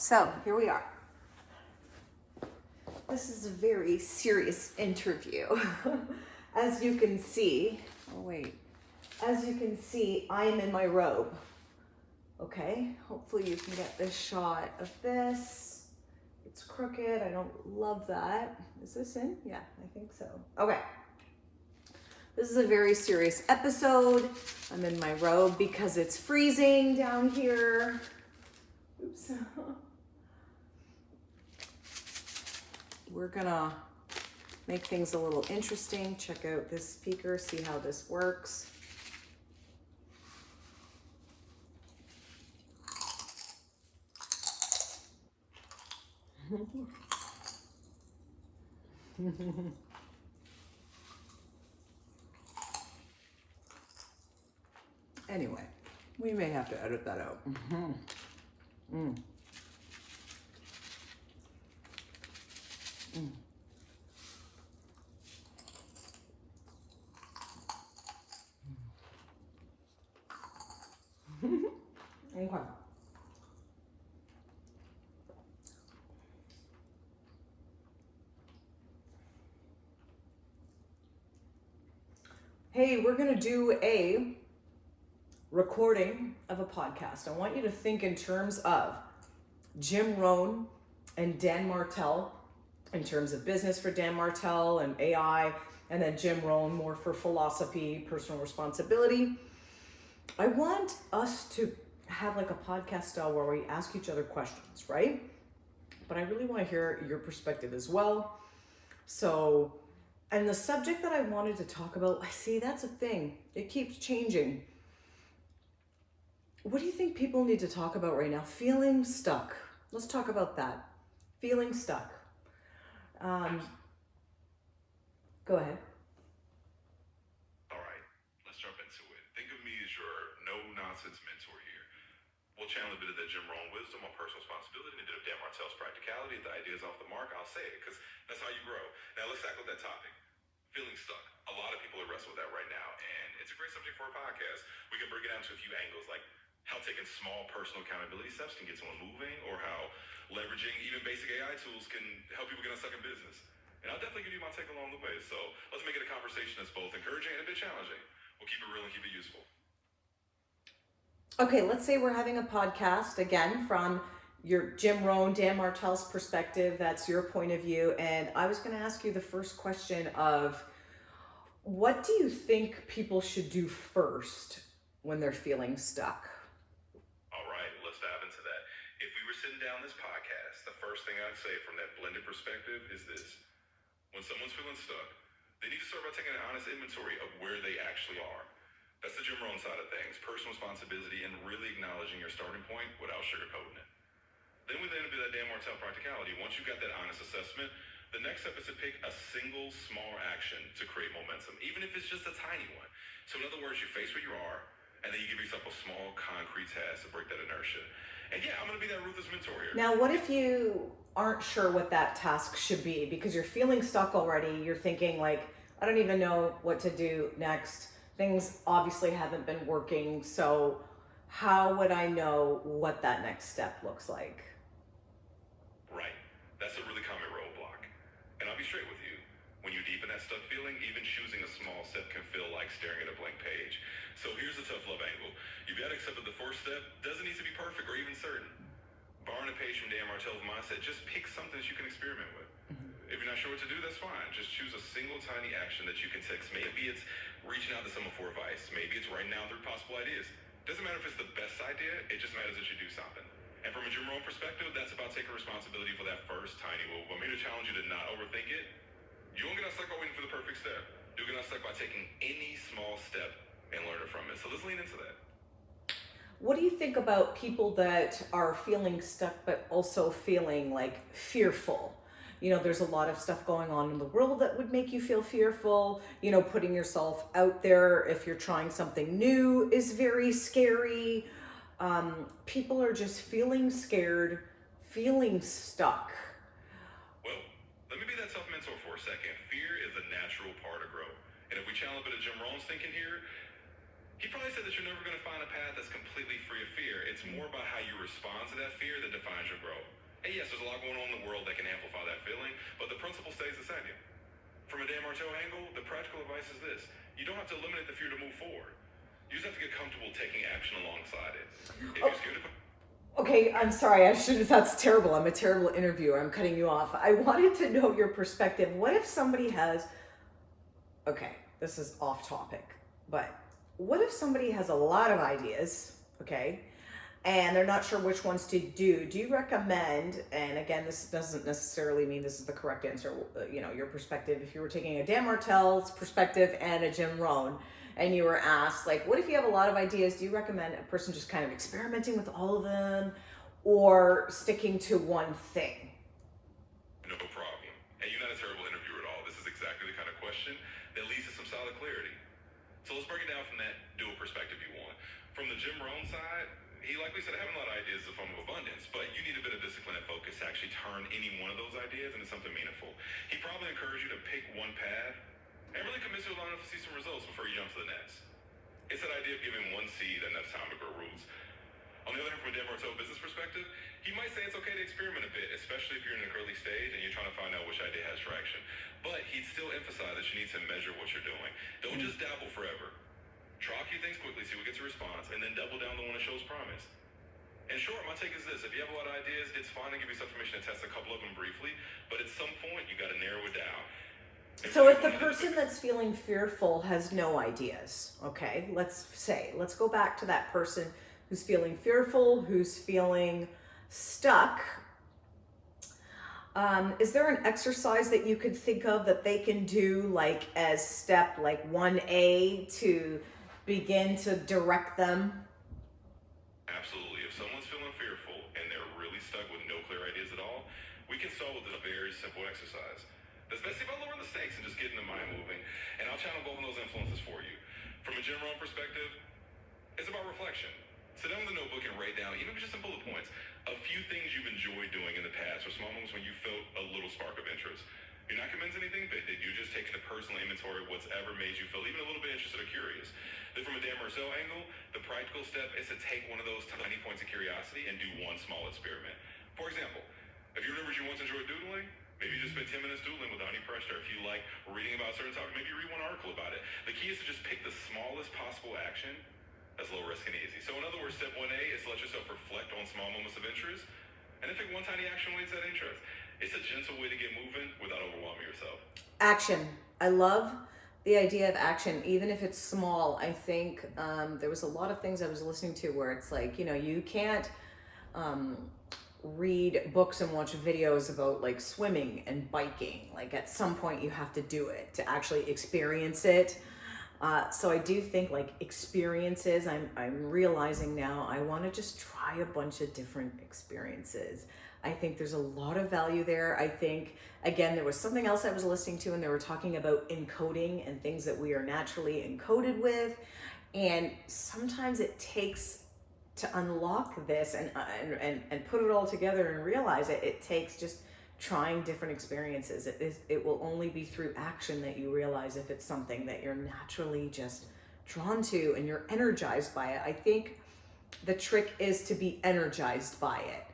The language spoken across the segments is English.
So here we are. This is a very serious interview. As you can see, as you can see, I am in my robe. Okay, hopefully you can get this shot of this. It's crooked, I don't love that. Is this in? Yeah, I think so. Okay. This is a very serious episode. I'm in my robe because it's freezing down here. Oops. We're gonna make things a little interesting. Check out this speaker, see how this works. Anyway, we may have to edit that out. Okay. Hey, we're gonna do a recording of a podcast. I want you to think in terms of Jim Rohn and Dan Martell, in terms of business for Dan Martell and AI, and then Jim Rohn more for philosophy, personal responsibility. I want us to have like a podcast style where we ask each other questions, right? But I really want to hear your perspective as well. So, and the subject that I wanted to talk about, I see that's a thing. It keeps changing. What do you think people need to talk about right now? Feeling stuck. Let's talk about that. Feeling stuck. Go ahead. All right, let's jump into it. Think of me as your no-nonsense mentor here. We'll channel a bit of that Jim Rohn wisdom on personal responsibility and a bit of Dan Martell's practicality. If the idea is off the mark, I'll say it, because that's how you grow. Now, let's tackle that topic. Feeling stuck. A lot of people are wrestling with that right now, and it's a great subject for a podcast. We can break it down to a few angles, like how taking small personal accountability steps can get someone moving, or how leveraging even basic AI tools can help people get unstuck in business. And I'll definitely give you my take along the way. So let's make it a conversation that's both encouraging and a bit challenging. We'll keep it real and keep it useful. Okay, let's say we're having a podcast again from your Jim Rohn, Dan Martell's perspective. That's your point of view. And I was going to ask you the first question of, what do you think people should do first when they're feeling stuck? All right, let's dive into that. If we were sitting down this podcast, the first thing I'd say from that blended perspective is this. When someone's feeling stuck, they need to start by taking an honest inventory of where they actually are. That's the Jim Rohn side of things, personal responsibility, and really acknowledging your starting point without sugarcoating it. Then within a bit of Dan Martell practicality, once you've got that honest assessment, the next step is to pick a single small action to create momentum, even if it's just a tiny one. So in other words, you face where you are, and then you give yourself a small concrete task to break that inertia. And yeah, I'm going to be that ruthless mentor here. Now, what if you aren't sure what that task should be because you're feeling stuck already? You're thinking like, I don't even know what to do next. Things obviously haven't been working. So how would I know what that next step looks like? Right. That's a really common roadblock. And I'll be straight with you. When you deepen that stuck feeling, even choosing a small step can feel like staring at a blank page. So here's the tough love angle. You've got to accept that the first step doesn't need to be perfect or even certain. Borrowing a page from Dan Martell's mindset, just pick something that you can experiment with. If you're not sure what to do, that's fine. Just choose a single tiny action that you can take. Maybe it's reaching out to someone for advice. Maybe it's writing down 3 possible ideas. Doesn't matter if it's the best idea, it just matters that you do something. And from a Jim Rohn perspective, that's about taking responsibility for that first tiny move. I'm here to challenge you to not overthink it. You won't get unstuck by waiting for the perfect step. You'll get unstuck by taking any small step and learning from it. So let's lean into that. What do you think about people that are feeling stuck but also feeling like fearful? You know, there's a lot of stuff going on in the world that would make you feel fearful. You know, putting yourself out there if you're trying something new is very scary. People are just feeling scared, feeling stuck. Well, let me be that tough mentor for a second. Fear is a natural part of growth. And if we channel a bit of Jim Rohn's thinking here, he probably said that you're never going to find a path that's completely free of fear. It's more about how you respond to that fear that defines your growth. there's a lot going on in the world that can amplify that feeling, but the principle stays the same. From a Dan Martell angle, the practical advice is this. You don't have to eliminate the fear to move forward. You just have to get comfortable taking action alongside it. If you're scared to... Okay, I'm sorry. That's terrible. I'm a terrible interviewer. I'm cutting you off. I wanted to know your perspective. What if somebody has, okay, this is off topic, but what if somebody has a lot of ideas, okay, and they're not sure which ones to do? Do you recommend, and again, this doesn't necessarily mean this is the correct answer, your perspective, if you were taking a Dan Martell's perspective and a Jim Rohn, and you were asked, like, what if you have a lot of ideas? Do you recommend a person just kind of experimenting with all of them or sticking to one thing? No problem. And you're not a terrible interviewer at all. This is exactly the kind of question that leads to some solid clarity. So let's break it down from that dual perspective you want. From the Jim Rohn side, he likely said having a lot of ideas is a form of abundance, but you need a bit of discipline and focus to actually turn any one of those ideas into something meaningful. He probably encouraged you to pick one path and really commit to it long enough to see some results before you jump to the next. It's that idea of giving one seed enough time to grow roots. On the other hand, from a Dan Martell business perspective, he might say it's okay to experiment a bit, especially if you're in an early stage and you're trying to find out which idea has traction. But he'd still emphasize that you need to measure what you're doing. Don't just dabble forever. Try a few things quickly, see what gets a response, and then double down the one that shows promise. In short, my take is this. If you have a lot of ideas, it's fine to give yourself permission to test a couple of them briefly, but at some point, you got to narrow it down. So if the person that's feeling fearful has no ideas, okay, let's go back to that person who's feeling fearful, who's feeling stuck. Is there an exercise that you could think of that they can do, like as step like 1A to begin to direct them? Absolutely. If someone's feeling fearful and they're really stuck with no clear ideas at all, we can start with a very simple exercise. That's basically about lowering the stakes and just getting the mind moving. And I'll channel both of those influences for you. From a Jim Rohn perspective, it's about reflection. Sit down with a notebook and write down, even just some bullet points, a few things you've enjoyed doing in the past or small moments when you felt a little spark of interest. You're not convinced anything, but you're just taking a personal inventory of what's ever made you feel even a little bit interested or curious. Then from a Dan Martell angle, the practical step is to take one of those tiny points of curiosity and do one small experiment. For example, if you remember you once enjoyed doodling, maybe you just spend 10 minutes doodling without any pressure. If you like reading about a certain topic, maybe you read one article about it. The key is to just pick the smallest possible action that's low risk and easy. So in other words, step 1A is to let yourself reflect on small moments of interest and then pick one tiny action related to that interest. It's a gentle way to get moving without overwhelming yourself. Action. I love the idea of action, even if it's small. I think there was a lot of things I was listening to where it's like, you can't read books and watch videos about like swimming and biking. Like at some point you have to do it to actually experience it. So I do think like experiences, I'm realizing now I want to just try a bunch of different experiences. I think there's a lot of value there. I think, again, there was something else I was listening to and they were talking about encoding and things that we are naturally encoded with. And sometimes it takes to unlock this and put it all together and realize it takes just trying different experiences. It will only be through action that you realize if it's something that you're naturally just drawn to and you're energized by it. I think the trick is to be energized by it.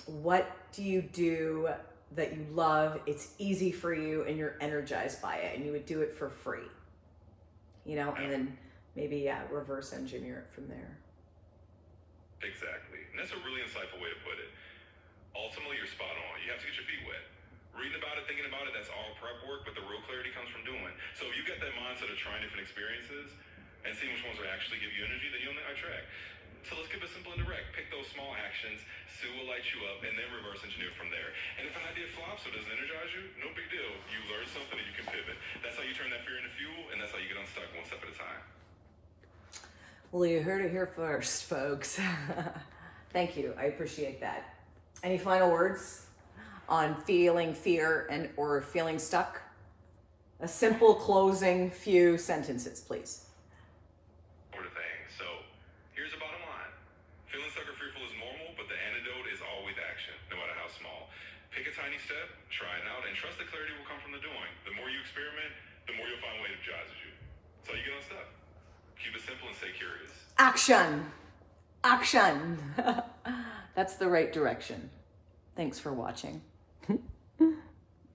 What do you do that you love? It's easy for you and you're energized by it and you would do it for free, and then maybe reverse engineer it from there. Exactly. And that's a really insightful way to put it. Ultimately, you're spot on. You have to get your feet wet. Reading about it, thinking about it, that's all prep work, but the real clarity comes from doing. So if you get that mindset of trying different experiences and seeing which ones will actually give you energy, then you're on the right track. So let's keep it simple and direct. Pick those small actions, see what lights you up, and then reverse engineer from there. And if an idea flops or doesn't energize you, no big deal. You learn something and you can pivot. That's how you turn that fear into fuel, and that's how you get unstuck one step at a time. Well, you heard it here first, folks. Thank you. I appreciate that. Any final words on feeling fear or feeling stuck? A simple closing few sentences, please. Sort of thing. So here's the bottom line. Feeling stuck or fearful is normal, but the antidote is always action, no matter how small. Pick a tiny step, try it out, and trust that clarity will come from the doing. The more you experiment, the more you'll find what energizes you. So you get unstuck. Keep it simple and stay curious. Action. Action. That's the right direction. Thanks for watching.